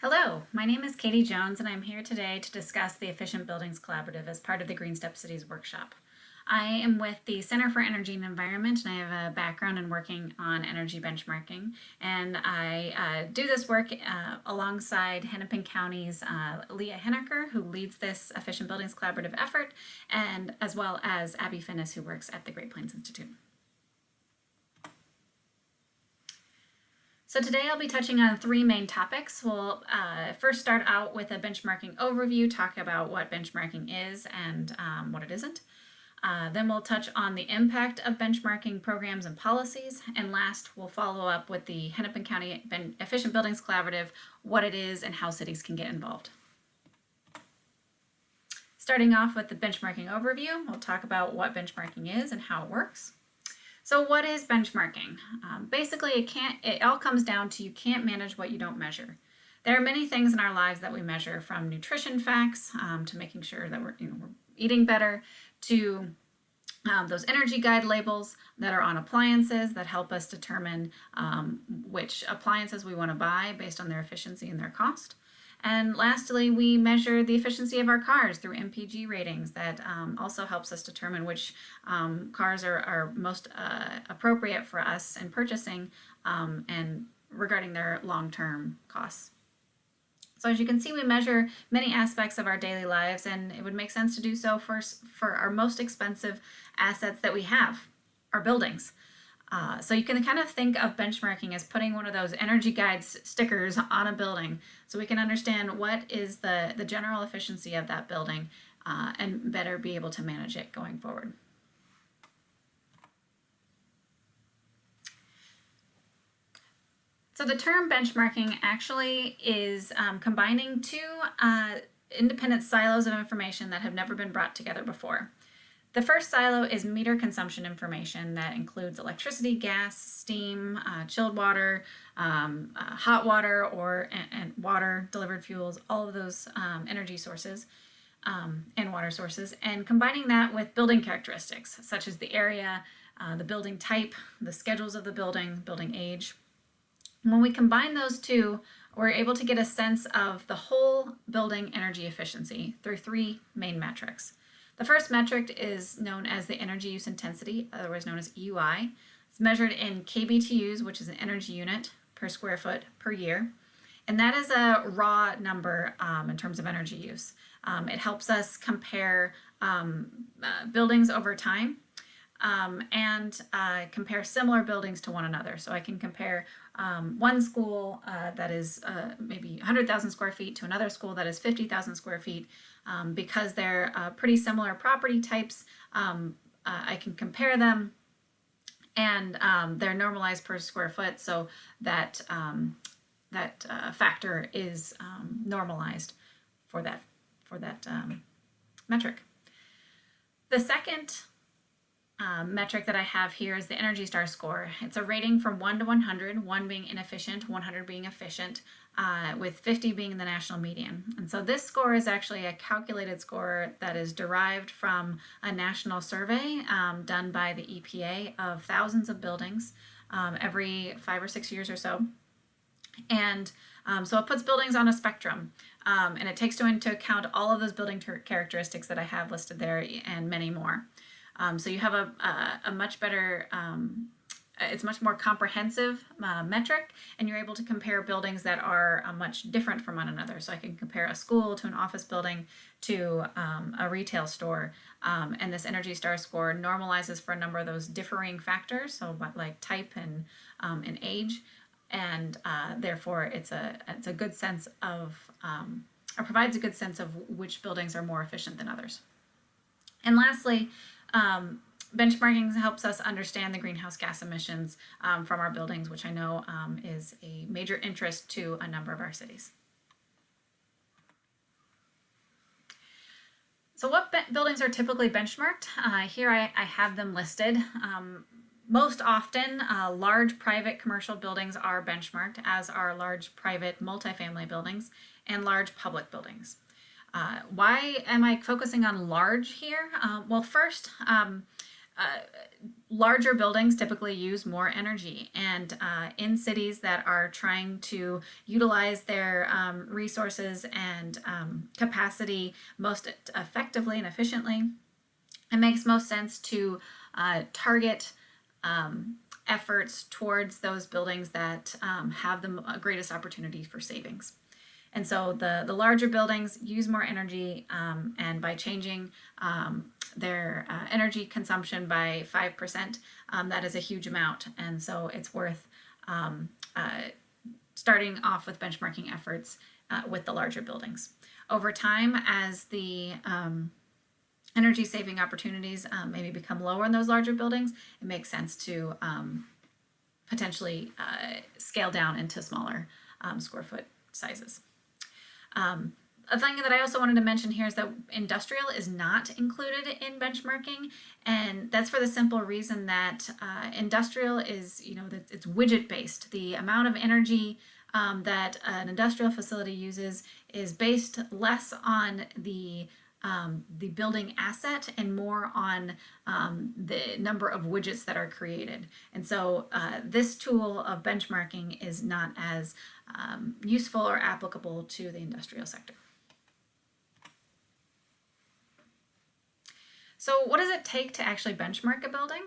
Hello, my name is Katie Jones, and I'm here today to discuss the Efficient Buildings Collaborative as part of the GreenStep Cities workshop. I am with the Center for Energy and Environment, and I have a background in working on energy benchmarking. And I do this work alongside Hennepin County's Leah Hennecker, who leads this Efficient Buildings Collaborative effort, and as well as Abby Finis, who works at the Great Plains Institute. So today I'll be touching on three main topics. We'll first start out with a benchmarking overview, talk about what benchmarking is and what it isn't. Then we'll touch on the impact of benchmarking programs and policies. And last, we'll follow up with the Hennepin County Efficient Buildings Collaborative, what it is and how cities can get involved. Starting off with the benchmarking overview, we'll talk about what benchmarking is and how it works. So what is benchmarking? Basically, it all comes down to you can't manage what you don't measure. There are many things in our lives that we measure, from nutrition facts to making sure that we're eating better, to those energy guide labels that are on appliances that help us determine which appliances we want to buy based on their efficiency and their cost. And lastly, we measure the efficiency of our cars through MPG ratings that also helps us determine which cars are most appropriate for us in purchasing and regarding their long-term costs. So as you can see, we measure many aspects of our daily lives, and it would make sense to do so first for our most expensive assets that we have, our buildings. So you can kind of think of benchmarking as putting one of those energy guides stickers on a building so we can understand what is the general efficiency of that building and better be able to manage it going forward. So the term benchmarking actually is combining two independent silos of information that have never been brought together before. The first silo is meter consumption information that includes electricity, gas, steam, chilled water, hot water, and water, delivered fuels, all of those energy sources and water sources, and combining that with building characteristics such as the area, the building type, the schedules of the building age. When we combine those two, we're able to get a sense of the whole building energy efficiency through three main metrics. The first metric is known as the energy use intensity, otherwise known as EUI. It's measured in kBTUs, which is an energy unit per square foot per year. And that is a raw number in terms of energy use. It helps us compare buildings over time and compare similar buildings to one another. So I can compare one school that is maybe 100,000 square feet to another school that is 50,000 square feet. Because they're pretty similar property types, I can compare them, and they're normalized per square foot, so that factor is normalized for that metric. The second metric that I have here is the Energy Star score. It's a rating from 1 to 100, 1 being inefficient, 100 being efficient, with 50 being the national median. And so this score is actually a calculated score that is derived from a national survey done by the EPA of thousands of buildings every 5 or 6 years or so. And so it puts buildings on a spectrum, and it takes into account all of those building characteristics that I have listed there and many more. So you have a much better, it's much more comprehensive metric, and you're able to compare buildings that are much different from one another. So I can compare a school to an office building to a retail store, and this Energy Star score normalizes for a number of those differing factors, so like type and age, and therefore it's a good sense of, or provides a good sense of which buildings are more efficient than others. And lastly, benchmarking helps us understand the greenhouse gas emissions from our buildings, which I know is a major interest to a number of our cities. So what buildings are typically benchmarked? Here I have them listed. Most often, large private commercial buildings are benchmarked, as are large private multifamily buildings and large public buildings. Why am I focusing on large here? Well, first, larger buildings typically use more energy, and in cities that are trying to utilize their resources and capacity most effectively and efficiently, it makes most sense to target efforts towards those buildings that have the greatest opportunity for savings. And so the larger buildings use more energy, and by changing their energy consumption by 5%, that is a huge amount. And so it's worth starting off with benchmarking efforts with the larger buildings. Over time, as the energy saving opportunities maybe become lower in those larger buildings, it makes sense to potentially scale down into smaller square foot sizes. A thing that I also wanted to mention here is that industrial is not included in benchmarking, and that's for the simple reason that industrial is, it's widget based. The amount of energy that an industrial facility uses is based less on the building asset and more on the number of widgets that are created. And so this tool of benchmarking is not as useful or applicable to the industrial sector. So what does it take to actually benchmark a building?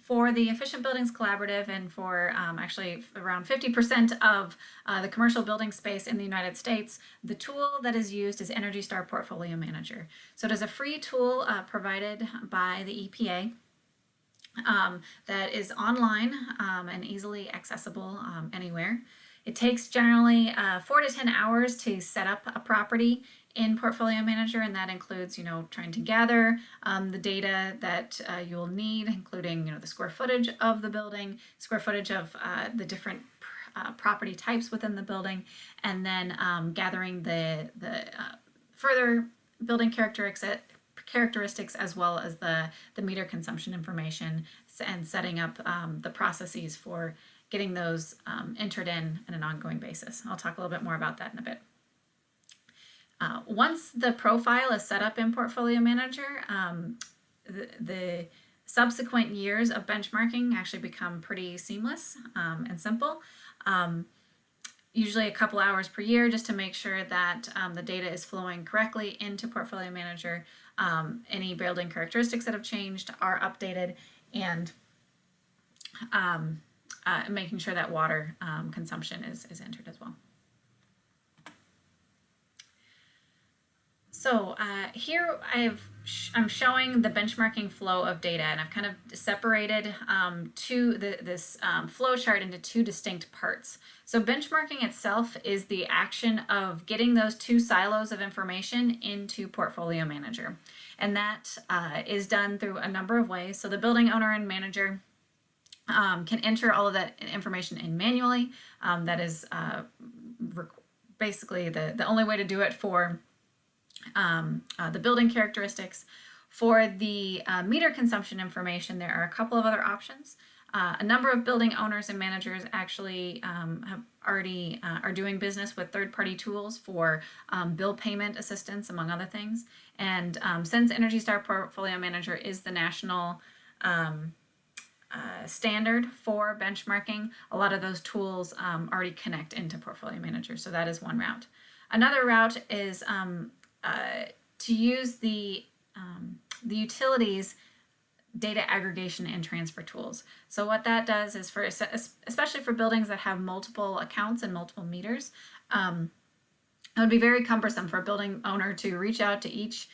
For the Efficient Buildings Collaborative, and for actually around 50% of the commercial building space in the United States, the tool that is used is Energy Star Portfolio Manager. So it is a free tool provided by the EPA that is online and easily accessible anywhere. It takes generally 4 to 10 hours to set up a property in Portfolio Manager, and that includes, trying to gather the data that you'll need, including, the square footage of the building, square footage of the different property types within the building, and then gathering the further building characteristics as well as the meter consumption information, and setting up the processes for getting those entered in on an ongoing basis. I'll talk a little bit more about that in a bit. Once the profile is set up in Portfolio Manager, the subsequent years of benchmarking actually become pretty seamless and simple. Usually a couple hours per year, just to make sure that the data is flowing correctly into Portfolio Manager. Any building characteristics that have changed are updated, and making sure that water consumption is entered as well. So here I'm showing the benchmarking flow of data, and I've kind of separated this flow chart into two distinct parts. So benchmarking itself is the action of getting those two silos of information into Portfolio Manager, and that is done through a number of ways. So the building owner and manager can enter all of that information in manually. That is basically the only way to do it for the building characteristics. For the meter consumption information, there are a couple of other options. A number of building owners and managers actually have already are doing business with third-party tools for bill payment assistance, among other things. And since Energy Star Portfolio Manager is the national standard for benchmarking, a lot of those tools already connect into Portfolio Manager. So that is one route. Another route is to use the utilities data aggregation and transfer tools. So what that does is, especially for buildings that have multiple accounts and multiple meters, it would be very cumbersome for a building owner to reach out to each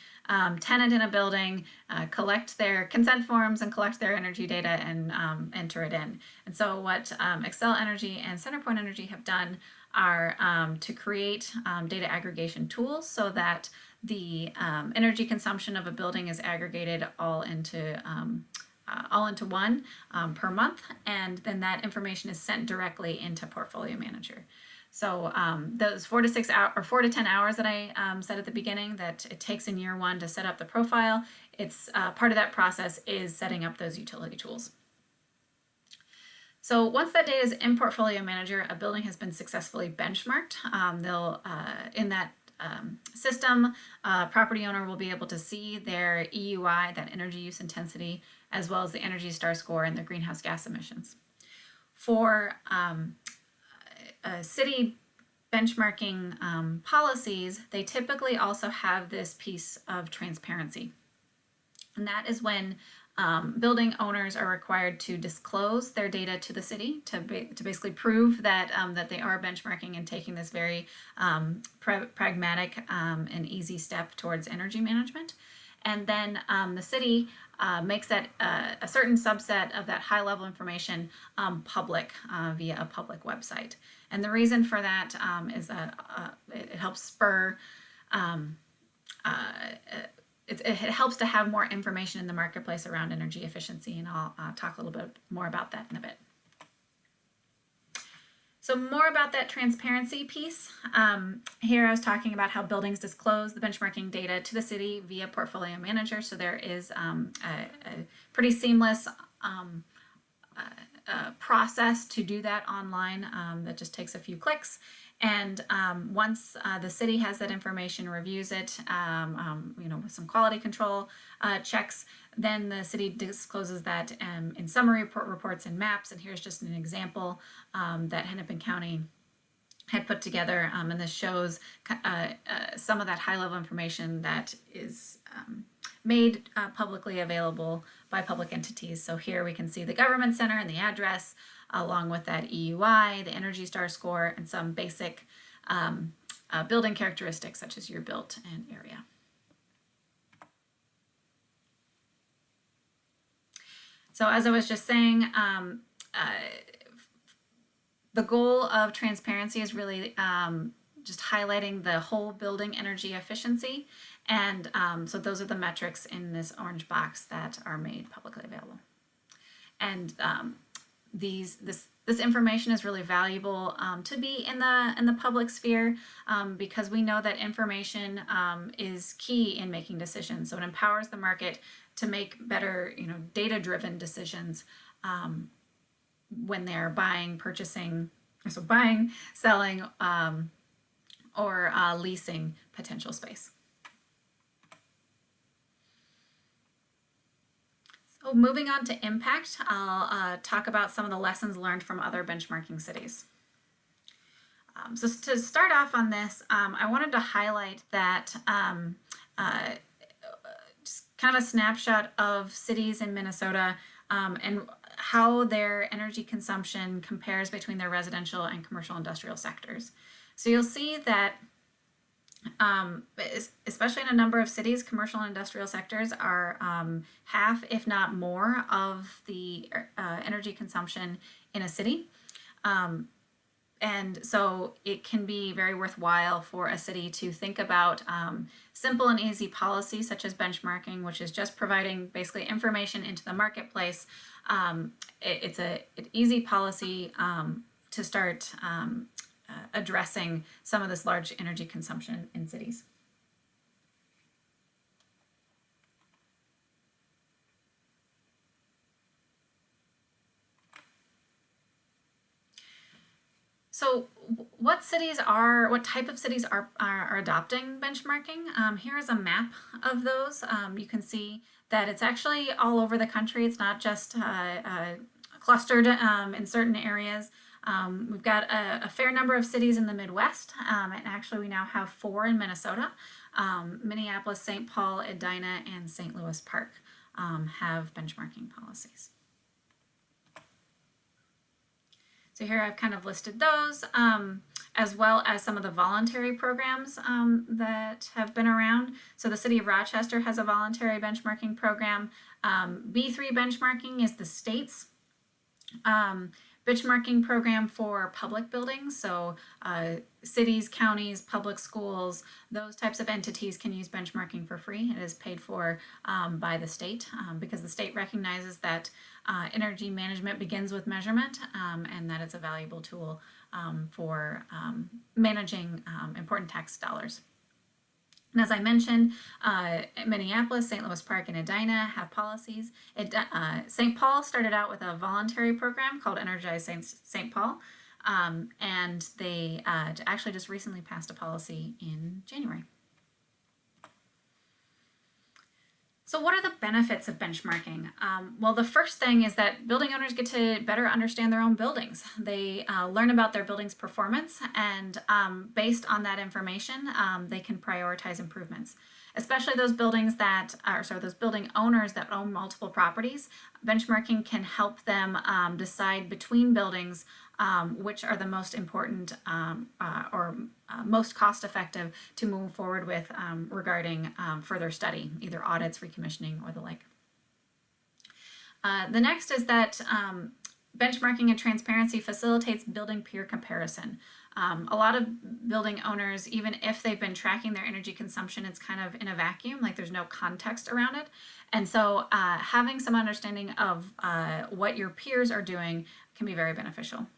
tenant in a building, collect their consent forms and collect their energy data and enter it in. And so what Xcel Energy and CenterPoint Energy have done are to create data aggregation tools so that the energy consumption of a building is aggregated all into one per month, and then that information is sent directly into Portfolio Manager. So those 4 to 10 hours that I said at the beginning that it takes in year one to set up the profile, it's part of that process is setting up those utility tools. So once that data is in Portfolio Manager, a building has been successfully benchmarked. They'll in that system, property owner will be able to see their EUI, that energy use intensity, as well as the Energy Star score and their greenhouse gas emissions. For city benchmarking policies, they typically also have this piece of transparency. And that is when building owners are required to disclose their data to the city to basically prove that that they are benchmarking and taking this very pragmatic and easy step towards energy management. And then the city makes that a certain subset of that high-level information public via a public website. And the reason for that is that it helps spur it helps to have more information in the marketplace around energy efficiency, and I'll talk a little bit more about that in a bit. So more about that transparency piece. Here I was talking about how buildings disclose the benchmarking data to the city via portfolio manager. So there is a pretty seamless process to do that online that just takes a few clicks. And once the city has that information, reviews it, with some quality control checks, then the city discloses that in summary reports and maps. And here's just an example that Hennepin County had put together, and this shows some of that high-level information that is made publicly available by public entities. So here we can see the government center and the address, along with that EUI, the Energy Star score, and some basic building characteristics such as year built and area. So as I was just saying, the goal of transparency is really just highlighting the whole building energy efficiency. And so those are the metrics in this orange box that are made publicly available. And this information is really valuable to be in the public sphere because we know that information is key in making decisions. So it empowers the market to make better, data-driven decisions when they're buying, purchasing, so buying, selling, or leasing potential space. So moving on to impact, I'll talk about some of the lessons learned from other benchmarking cities. So to start off on this, I wanted to highlight that just kind of a snapshot of cities in Minnesota and how their energy consumption compares between their residential and commercial industrial sectors. So you'll see that especially in a number of cities, commercial and industrial sectors are half, if not more, of the energy consumption in a city. And so it can be very worthwhile for a city to think about simple and easy policy such as benchmarking, which is just providing basically information into the marketplace. It's an easy policy to start addressing some of this large energy consumption in cities. So what type of cities are adopting benchmarking? Here is a map of those. You can see that it's actually all over the country. It's not just clustered in certain areas. We've got a fair number of cities in the Midwest, and actually we now have 4 in Minnesota. Minneapolis, St. Paul, Edina, and St. Louis Park have benchmarking policies. So here I've kind of listed those, as well as some of the voluntary programs that have been around. So the city of Rochester has a voluntary benchmarking program. B3 benchmarking is the state's benchmarking program for public buildings. So cities, counties, public schools, those types of entities can use benchmarking for free. It is paid for by the state because the state recognizes that energy management begins with measurement and that it's a valuable tool for managing important tax dollars. And as I mentioned, Minneapolis, St. Louis Park, and Edina have policies. St. Paul started out with a voluntary program called Energize St. Paul. and they actually just recently passed a policy in January. So what are the benefits of benchmarking? Well, the first thing is that building owners get to better understand their own buildings. They learn about their building's performance, and based on that information, they can prioritize improvements. Especially those buildings those building owners that own multiple properties. Benchmarking can help them decide between buildings which are the most important or most cost-effective to move forward with regarding further study, either audits, recommissioning, or the like. The next is that benchmarking and transparency facilitates building peer comparison. A lot of building owners, even if they've been tracking their energy consumption, it's kind of in a vacuum, like there's no context around it. And so having some understanding of what your peers are doing can be very beneficial.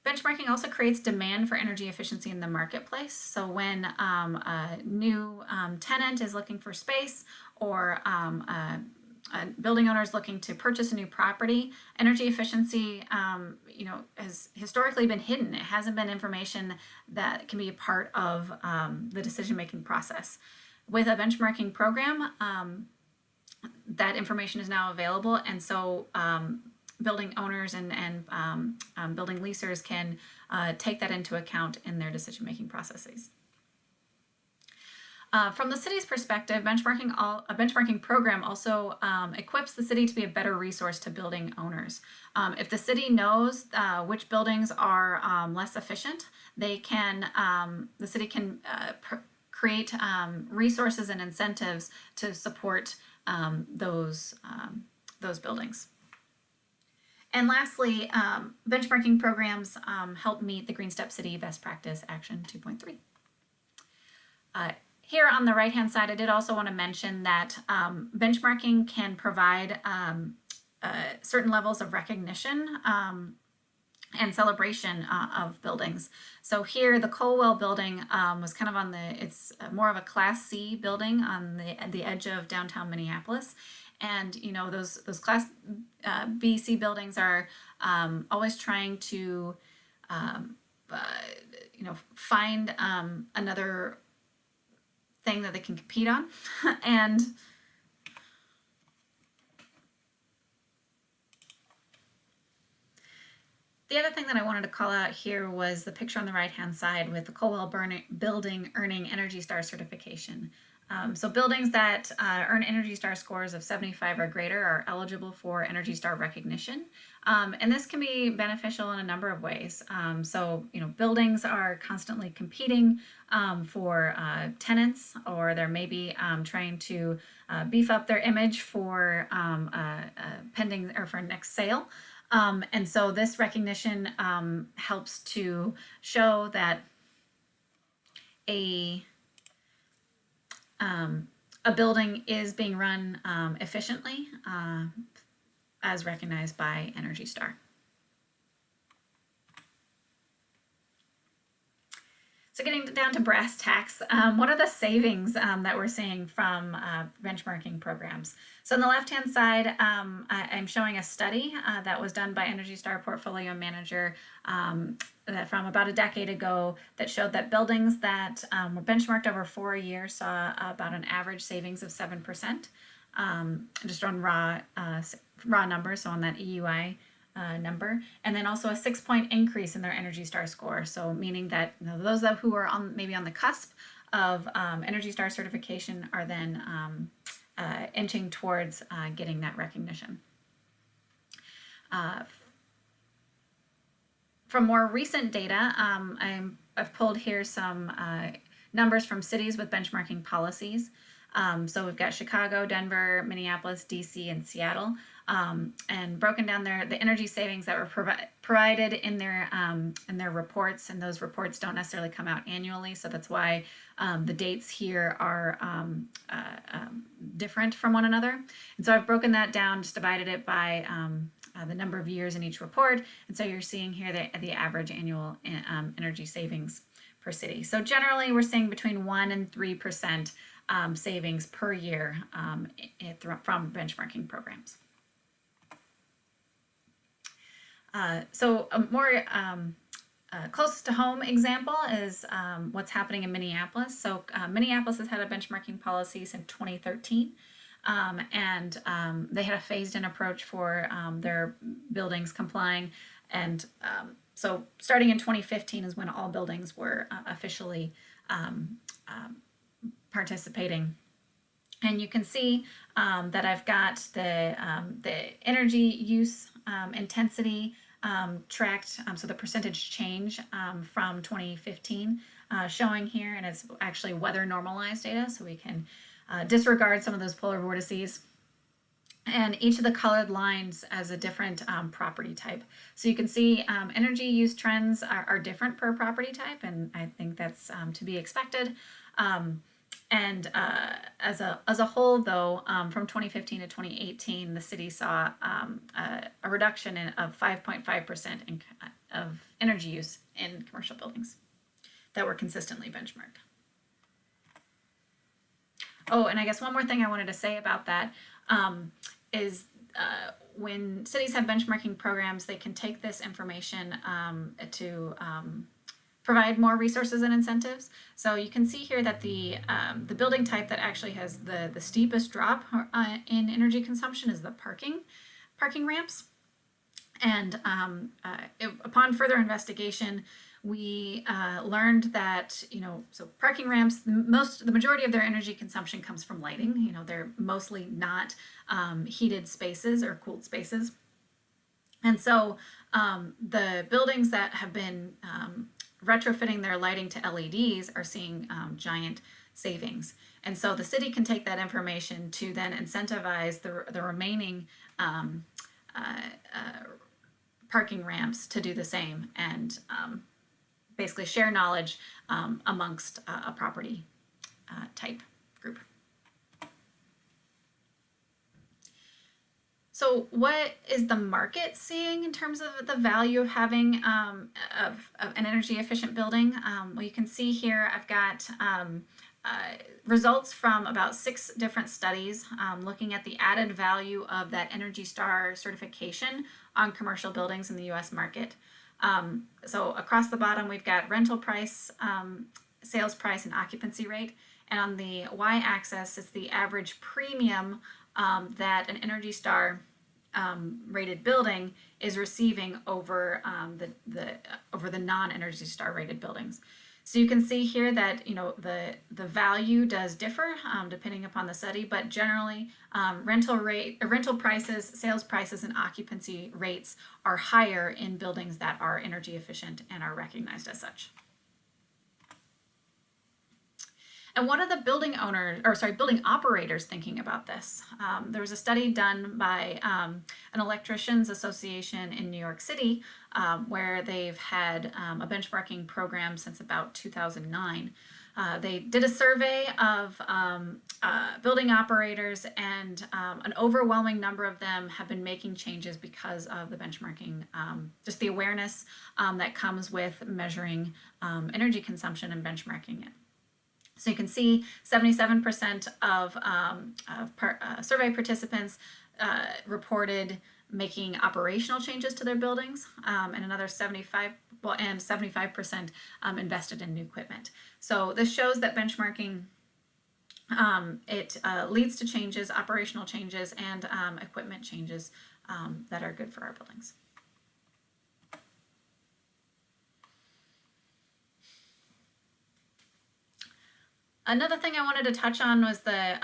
Benchmarking also creates demand for energy efficiency in the marketplace. So when a new tenant is looking for space, or a building owner is looking to purchase a new property, energy efficiency has historically been hidden. It hasn't been information that can be a part of the decision-making process. With a benchmarking program, that information is now available, and so building owners and building leasers can take that into account in their decision-making processes. From the city's perspective, a benchmarking program also equips the city to be a better resource to building owners. If the city knows which buildings are less efficient, the city can create resources and incentives to support those buildings. And lastly, benchmarking programs help meet the GreenStep City Best Practice Action 2.3. Here on the right-hand side, I did also want to mention that benchmarking can provide certain levels of recognition and celebration of buildings. So here, the Colwell building was kind of it's more of a Class C building on the edge of downtown Minneapolis. And those Class B, C buildings are always trying to find another thing that they can compete on. And the other thing that I wanted to call out here was the picture on the right-hand side with the Colwell building earning Energy Star certification. So buildings that earn Energy Star scores of 75 or greater are eligible for Energy Star recognition. And this can be beneficial in a number of ways. Buildings are constantly competing for tenants, or they're maybe trying to beef up their image for pending or for next sale. And so this recognition helps to show that a building is being run efficiently as recognized by Energy Star. So getting down to brass tacks, what are the savings that we're seeing from benchmarking programs? So on the left-hand side, I'm showing a study that was done by Energy Star portfolio manager from about a decade ago that showed that buildings that were benchmarked over 4 years saw about an average savings of 7%, just on raw numbers, so on that EUI number, and then also a 6-point increase in their Energy Star score. So meaning that those who are maybe on the cusp of Energy Star certification are then inching towards getting that recognition. From more recent data, I've pulled here some numbers from cities with benchmarking policies. So we've got Chicago, Denver, Minneapolis, DC, and Seattle, and broken down the energy savings that were provided in their reports, and those reports don't necessarily come out annually, so that's why the dates here are different from one another. And so I've broken that down, just divided it by the number of years in each report, and so you're seeing here the average annual energy savings per city. So generally, we're seeing between 1% and 3% savings per year from benchmarking programs. So a more close to home example is what's happening in Minneapolis. So Minneapolis has had a benchmarking policy since 2013. They had a phased-in approach for their buildings complying, and so starting in 2015 is when all buildings were officially participating. And you can see that I've got the energy use intensity tracked, so the percentage change from 2015 showing here, and it's actually weather normalized data, so we can disregard some of those polar vortices. And each of the colored lines as a different property type. So you can see energy use trends are different per property type, and I think that's to be expected. As a whole, though, from 2015 to 2018, the city saw a reduction of 5.5% of energy use in commercial buildings that were consistently benchmarked. Oh, and I guess one more thing I wanted to say about that is when cities have benchmarking programs, they can take this information to provide more resources and incentives. So you can see here that the building type that actually has the steepest drop in energy consumption is the parking ramps. And upon further investigation, we learned that, so parking ramps, the majority of their energy consumption comes from lighting. They're mostly not heated spaces or cooled spaces. And so the buildings that have been retrofitting their lighting to LEDs are seeing giant savings. And so the city can take that information to then incentivize the remaining parking ramps to do the same, and basically share knowledge amongst a property type group. So what is the market seeing in terms of the value of having of an energy efficient building? Well, you can see here I've got results from about 6 different studies looking at the added value of that Energy Star certification on commercial buildings in the U.S. market. So across the bottom, we've got rental price, sales price, and occupancy rate. And on the y-axis, it's the average premium that an Energy Star rated building is receiving over the non-Energy Star rated buildings. So you can see here that the value does differ depending upon the study, but generally rental prices, sales prices, and occupancy rates are higher in buildings that are energy efficient and are recognized as such. And what are the building operators thinking about this? There was a study done by an electricians association in New York City where they've had a benchmarking program since about 2009. They did a survey of building operators, and an overwhelming number of them have been making changes because of the benchmarking, just the awareness that comes with measuring energy consumption and benchmarking it. So you can see 77% of survey participants reported making operational changes to their buildings, and another 75% invested in new equipment. So this shows that benchmarking it leads to changes, operational changes, and equipment changes that are good for our buildings. Another thing I wanted to touch on was the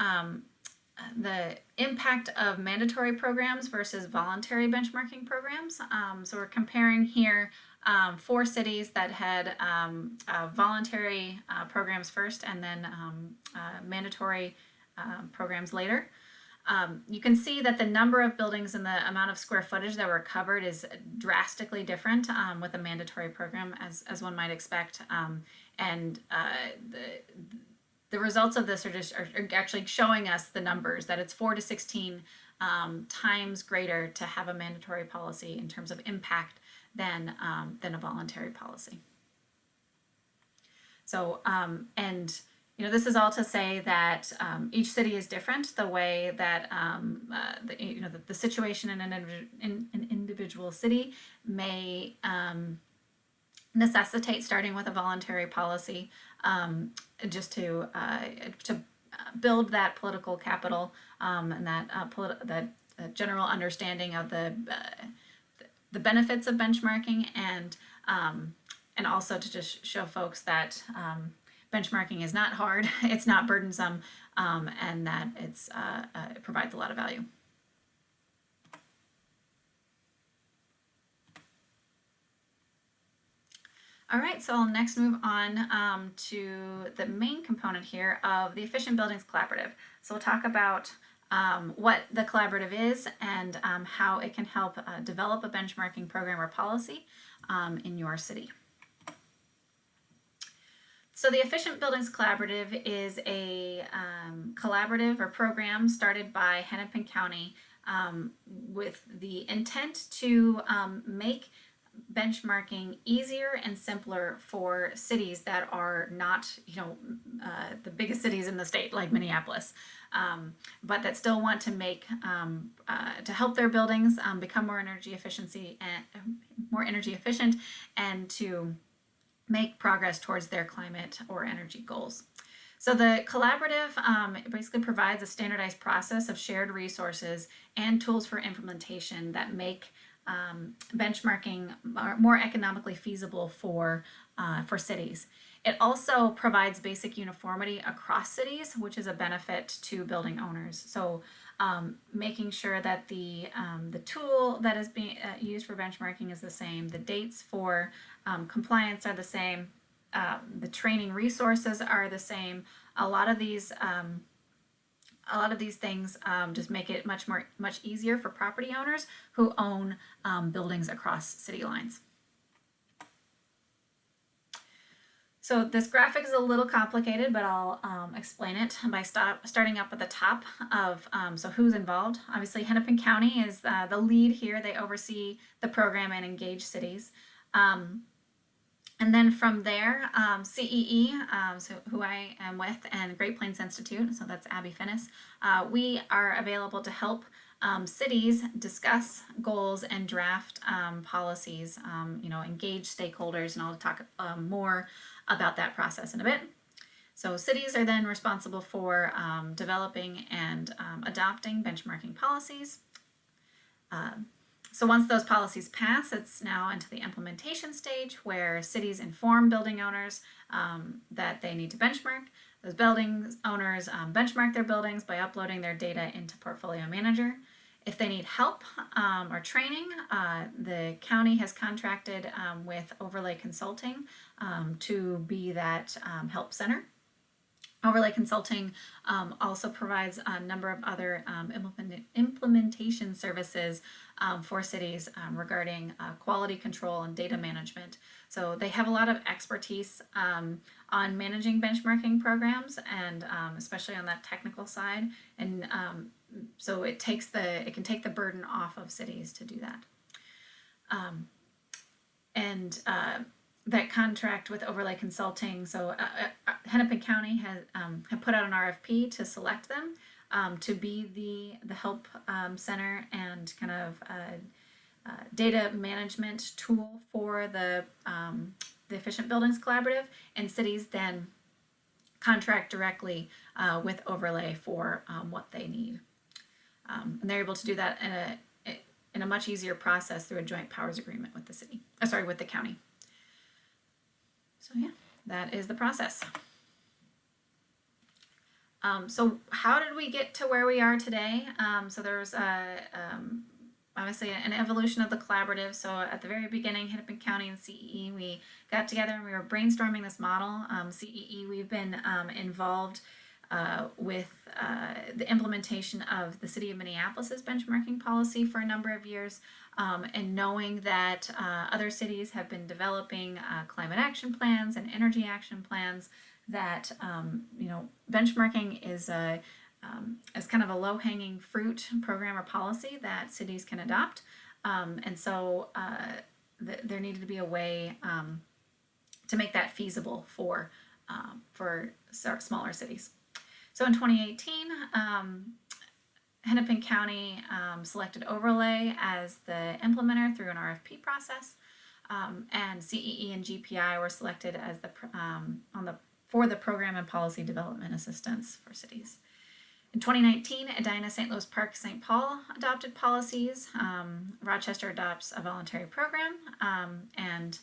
impact of mandatory programs versus voluntary benchmarking programs. So we're comparing here 4 cities that had voluntary programs first, and then mandatory programs later. You can see that the number of buildings and the amount of square footage that were covered is drastically different with a mandatory program, as one might expect. The results of this are actually showing us the numbers, that it's 4 to 16 times greater to have a mandatory policy in terms of impact than a voluntary policy. So, and This is all to say that each city is different. The way that the situation in an individual city may necessitate starting with a voluntary policy, just to build that political capital, and that general understanding of the benefits of benchmarking, and also to just show folks that benchmarking is not hard, it's not burdensome, and that it provides a lot of value. All right, so I'll next move on to the main component here of the Efficient Buildings Collaborative. So we'll talk about what the collaborative is, and how it can help develop a benchmarking program or policy in your city. So the Efficient Buildings Collaborative is a collaborative or program started by Hennepin County with the intent to make benchmarking easier and simpler for cities that are not, the biggest cities in the state, like Minneapolis, but that still want to make to help their buildings become more energy efficient, and to make progress towards their climate or energy goals. So the collaborative basically provides a standardized process of shared resources and tools for implementation that make benchmarking more economically feasible for cities. It also provides basic uniformity across cities, which is a benefit to building owners. So making sure that the tool that is being used for benchmarking is the same, the dates for compliance are the same, the training resources are the same. A lot of these things just make it much easier for property owners who own buildings across city lines. So this graphic is a little complicated, but I'll explain it by starting up at the top of, so who's involved. Obviously, Hennepin County is the lead here. They oversee the program and engage cities. And then from there, CEE, so who I am with, and Great Plains Institute, so that's Abby Finis, we are available to help cities discuss goals and draft policies, engage stakeholders, and I'll talk more about that process in a bit. So cities are then responsible for developing and adopting benchmarking policies. So once those policies pass, it's now into the implementation stage where cities inform building owners that they need to benchmark. Those building owners benchmark their buildings by uploading their data into Portfolio Manager. If they need help or training, the county has contracted with Overlay Consulting to be that help center. Overlay Consulting also provides a number of other implementation services for cities regarding quality control and data management. So they have a lot of expertise on managing benchmarking programs, and especially on that technical side. And so it can take the burden off of cities to do that. That contract with Overlay Consulting, so Hennepin County has put out an RFP to select them to be the help center and kind of data management tool for the Efficient Buildings Collaborative, and cities then contract directly with Overlay for what they need, and they're able to do that in a much easier process through a joint powers agreement with with the county. So yeah, that is the process. So how did we get to where we are today? So there's obviously an evolution of the collaborative. So at the very beginning, Hennepin County and CEE, we got together and we were brainstorming this model. CEE, we've been involved with the implementation of the City of Minneapolis's benchmarking policy for a number of years, and knowing that other cities have been developing climate action plans and energy action plans, that benchmarking is kind of a low-hanging fruit program or policy that cities can adopt, and so there needed to be a way to make that feasible for for smaller cities. So in 2018, Hennepin County selected Overlay as the implementer through an RFP process, and CEE and GPI were selected as for the program and policy development assistance for cities. In 2019, Edina, St. Louis Park, St. Paul adopted policies. Rochester adopts a voluntary program, and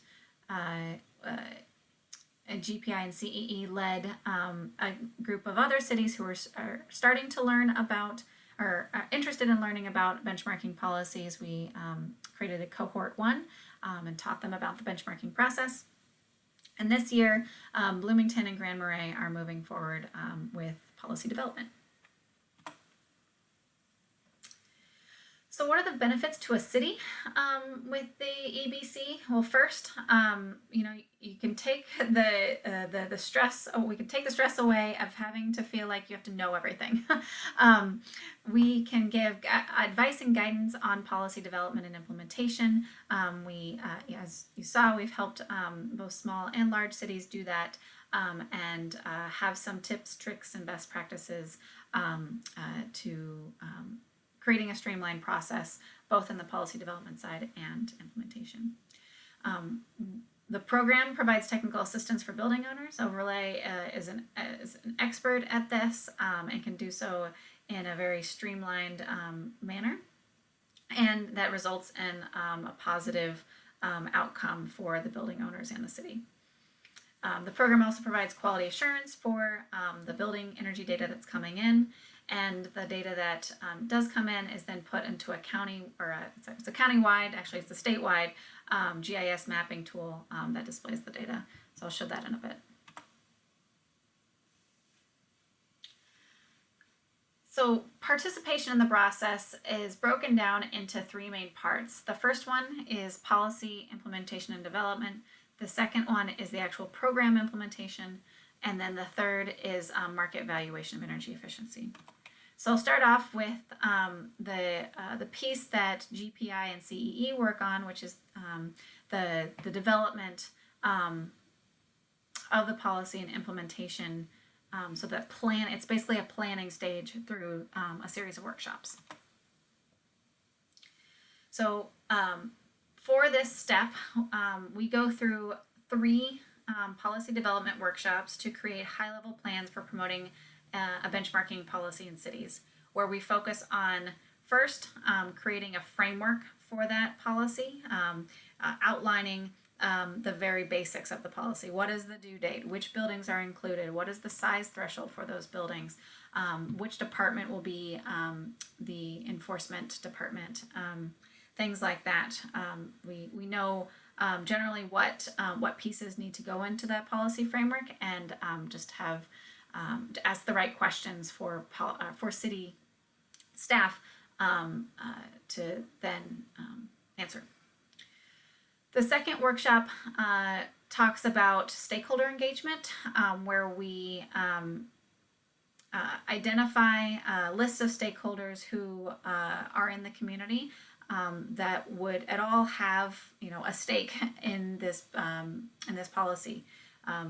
GPI and CEE led a group of other cities who are starting to learn about or are interested in learning about benchmarking policies. We created a cohort 1 and taught them about the benchmarking process. And this year, Bloomington and Grand Marais are moving forward with policy development. So what are the benefits to a city with the EBC? Well, first, you can take the stress. We can take the stress away of having to feel like you have to know everything. We can give advice and guidance on policy development and implementation. As you saw, we've helped both small and large cities do that, and have some tips, tricks, and best practices to creating a streamlined process, both in the policy development side and implementation. The program provides technical assistance for building owners. Overlay is an expert at this and can do so in a very streamlined manner, and that results in a positive outcome for the building owners and the city. The program also provides quality assurance for the building energy data that's coming in, and the data that does come in is then put into a county, or it's a countywide, actually it's a statewide GIS mapping tool that displays the data. So I'll show that in a bit. So participation in the process is broken down into 3 main parts. The first one is policy implementation and development. The second one is the actual program implementation. And then the third is market evaluation of energy efficiency. So I'll start off with the piece that GPI and CEE work on, which is the development of the policy and implementation. So that it's basically a planning stage through a series of workshops. So for this step, we go through 3 policy development workshops to create high-level plans for promoting a benchmarking policy in cities, where we focus on first creating a framework for that policy, outlining the very basics of the policy. What is the due date? Which buildings are included? What is the size threshold for those buildings? Which department will be the enforcement department? Things like that. We know generally what pieces need to go into that policy framework, and just have to ask the right questions for city staff to then answer. The second workshop talks about stakeholder engagement, where we identify a list of stakeholders who are in the community that would at all have a stake in this policy.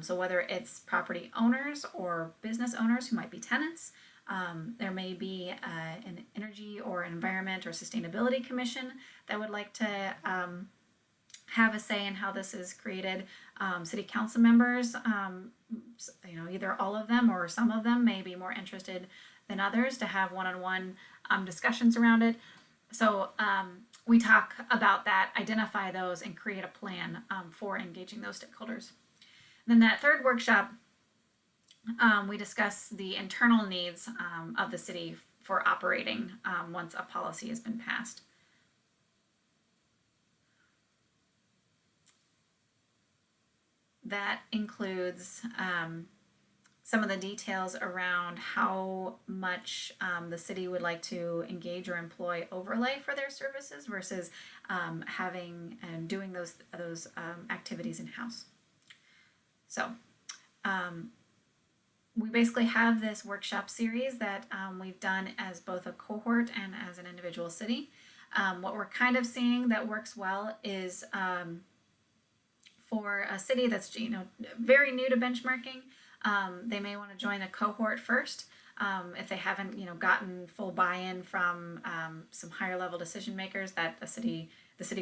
So whether it's property owners or business owners who might be tenants, there may be an energy or environment or sustainability commission that would like to have a say in how this is created. City council members, either all of them or some of them may be more interested than others to have one-on-one discussions around it. So we talk about that, identify those, and create a plan for engaging those stakeholders. Then that third workshop, we discuss the internal needs of the city for operating once a policy has been passed. That includes some of the details around how much the city would like to engage or employ Overlay for their services versus having and doing those activities in-house. So we basically have this workshop series that we've done as both a cohort and as an individual city. What we're kind of seeing that works well is for a city that's very new to benchmarking, They may want to join a cohort first. If they haven't, gotten full buy-in from some higher level decision makers that the city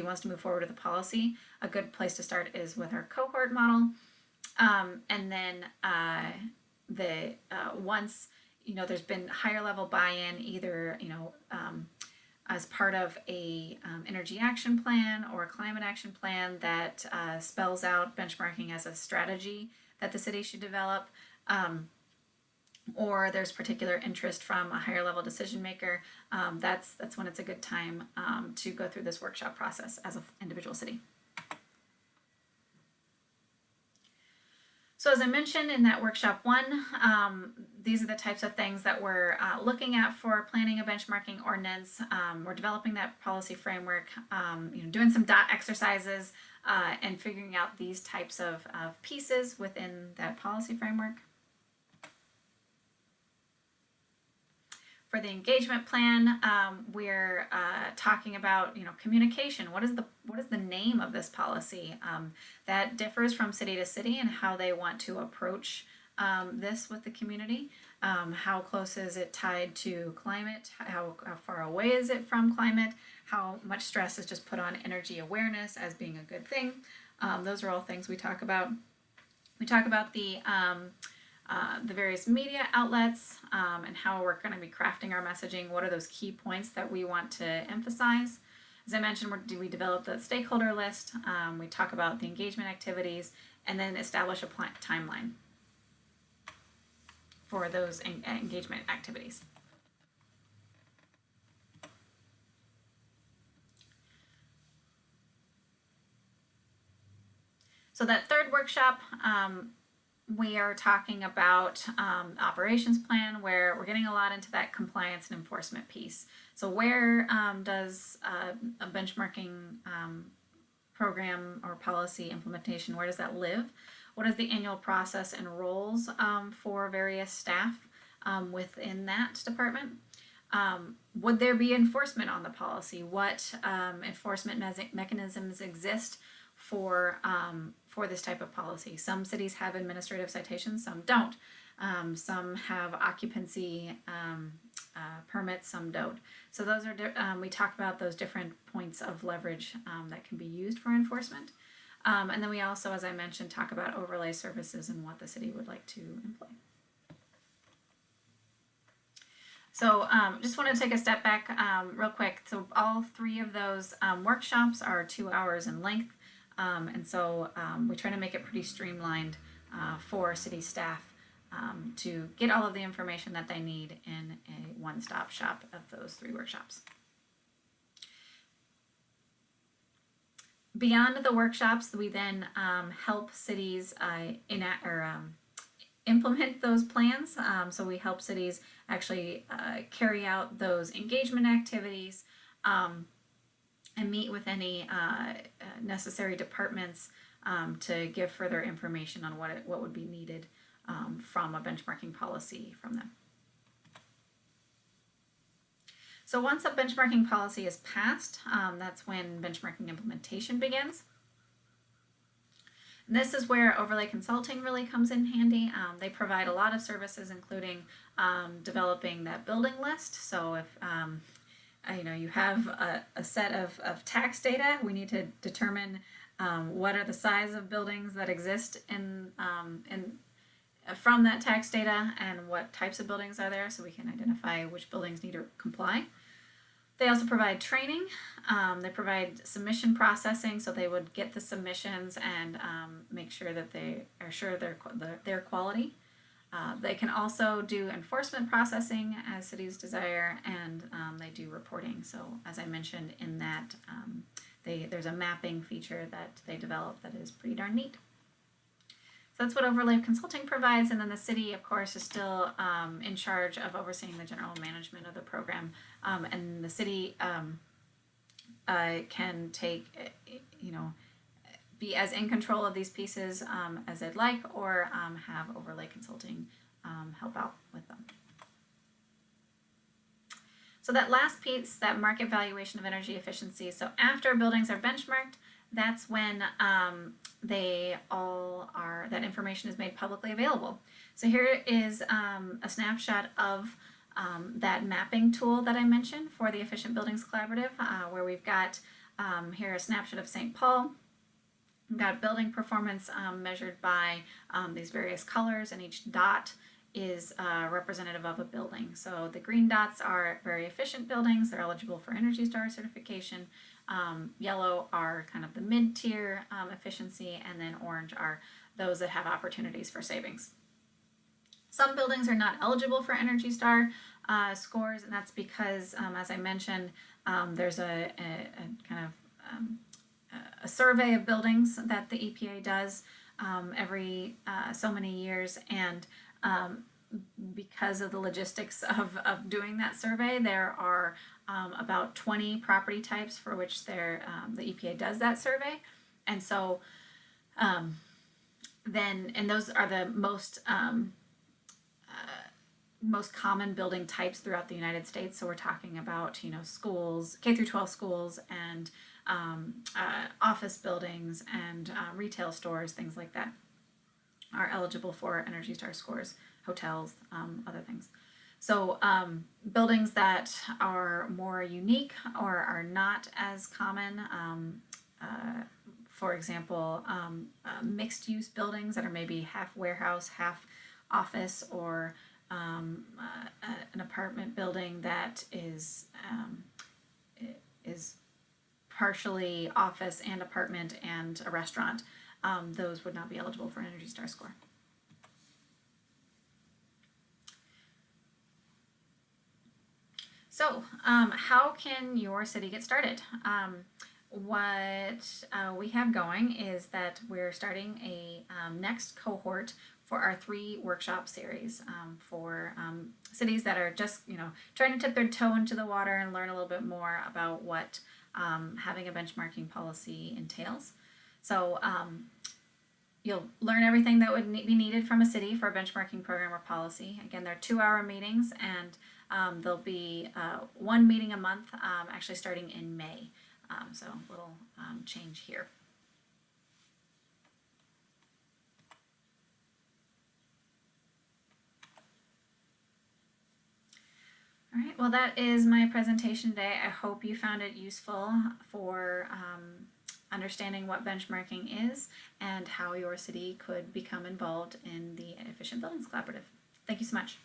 wants to move forward with a policy, a good place to start is with our cohort model. And then once there's been higher level buy-in, either as part of a energy action plan or a climate action plan that spells out benchmarking as a strategy that the city should develop, or there's particular interest from a higher level decision maker, that's when it's a good time to go through this workshop process as an individual city. So as I mentioned in that workshop 1, these are the types of things that we're looking at for planning a benchmarking ordinance. We're developing that policy framework, doing some dot exercises, and figuring out these types of pieces within that policy framework. For the engagement plan, we're talking about communication. What is the name of this policy? That differs from city to city and how they want to approach this with the community. How close is it tied to climate? How far away is it from climate? How much stress is just put on energy awareness as being a good thing? Those are all things we talk about. We talk about the various media outlets and how we're going to be crafting our messaging. What are those key points that we want to emphasize? As I mentioned, we develop the stakeholder list. We talk about the engagement activities and then establish a timeline for those engagement activities. So that third workshop, we are talking about operations plan, where we're getting a lot into that compliance and enforcement piece. So where does a benchmarking program or policy implementation, where does that live? What is the annual process and roles for various staff within that department? Would there be enforcement on the policy? What enforcement mechanisms exist for this type of policy? Some cities have administrative citations, some don't. Some have occupancy permits, some don't. So those are we talk about those different points of leverage that can be used for enforcement. And then we also, as I mentioned, talk about overlay services and what the city would like to employ. So just want to take a step back real quick. So all 3 of those workshops are 2 hours in length. And so we try to make it pretty streamlined for city staff to get all of the information that they need in a one-stop shop of those 3 workshops. Beyond the workshops, we then help cities implement those plans. So we help cities actually carry out those engagement activities and meet with any necessary departments to give further information on what would be needed from a benchmarking policy from them. So once a benchmarking policy is passed, that's when benchmarking implementation begins. And this is where overlay consulting really comes in handy. They provide a lot of services, including developing that building list. So if you have a set of tax data, we need to determine what are the size of buildings that exist from that tax data and what types of buildings are there, so we can identify which buildings need to comply. They also provide training. They provide submission processing, so they would get the submissions and make sure that they are sure their quality. They can also do enforcement processing as cities desire, and they do reporting. So as I mentioned in that, there's a mapping feature that they develop that is pretty darn neat. So that's what overlay consulting provides, and then the city, of course, is still in charge of overseeing the general management of the program, and the city can take, be as in control of these pieces as they'd like, or have overlay consulting help out with them. So that last piece, that market valuation of energy efficiency. So after buildings are benchmarked, that's when that information is made publicly available. So here is a snapshot of that mapping tool that I mentioned for the Efficient Buildings Collaborative, where we've got here a snapshot of St. Paul. We've got building performance measured by these various colors, and each dot is representative of a building. So the green dots are very efficient buildings. They're eligible for Energy Star certification. Yellow are kind of the mid-tier efficiency, and then orange are those that have opportunities for savings. Some buildings are not eligible for Energy Star scores, and that's because, as I mentioned, there's a kind of a survey of buildings that the EPA does every so many years, and because of the logistics of doing that survey, there are about 20 property types for which the EPA does that survey, and so and those are the most common building types throughout the United States. So we're talking about schools, K through 12 schools, and office buildings, and retail stores, things like that are eligible for Energy Star scores. Hotels, other things. So buildings that are more unique or are not as common, for example, mixed use buildings that are maybe half warehouse, half office, or an apartment building that is partially office and apartment and a restaurant, those would not be eligible for an Energy Star score. So, how can your city get started? What we have going is that we're starting a next cohort for our 3 workshop series for cities that are just trying to dip their toe into the water and learn a little bit more about what having a benchmarking policy entails. So you'll learn everything that would be needed from a city for a benchmarking program or policy. Again, they're 2-hour meetings, and there'll be 1 meeting a month, actually starting in May. So a little change here. All right, well, that is my presentation today. I hope you found it useful for understanding what benchmarking is and how your city could become involved in the Efficient Buildings Collaborative. Thank you so much.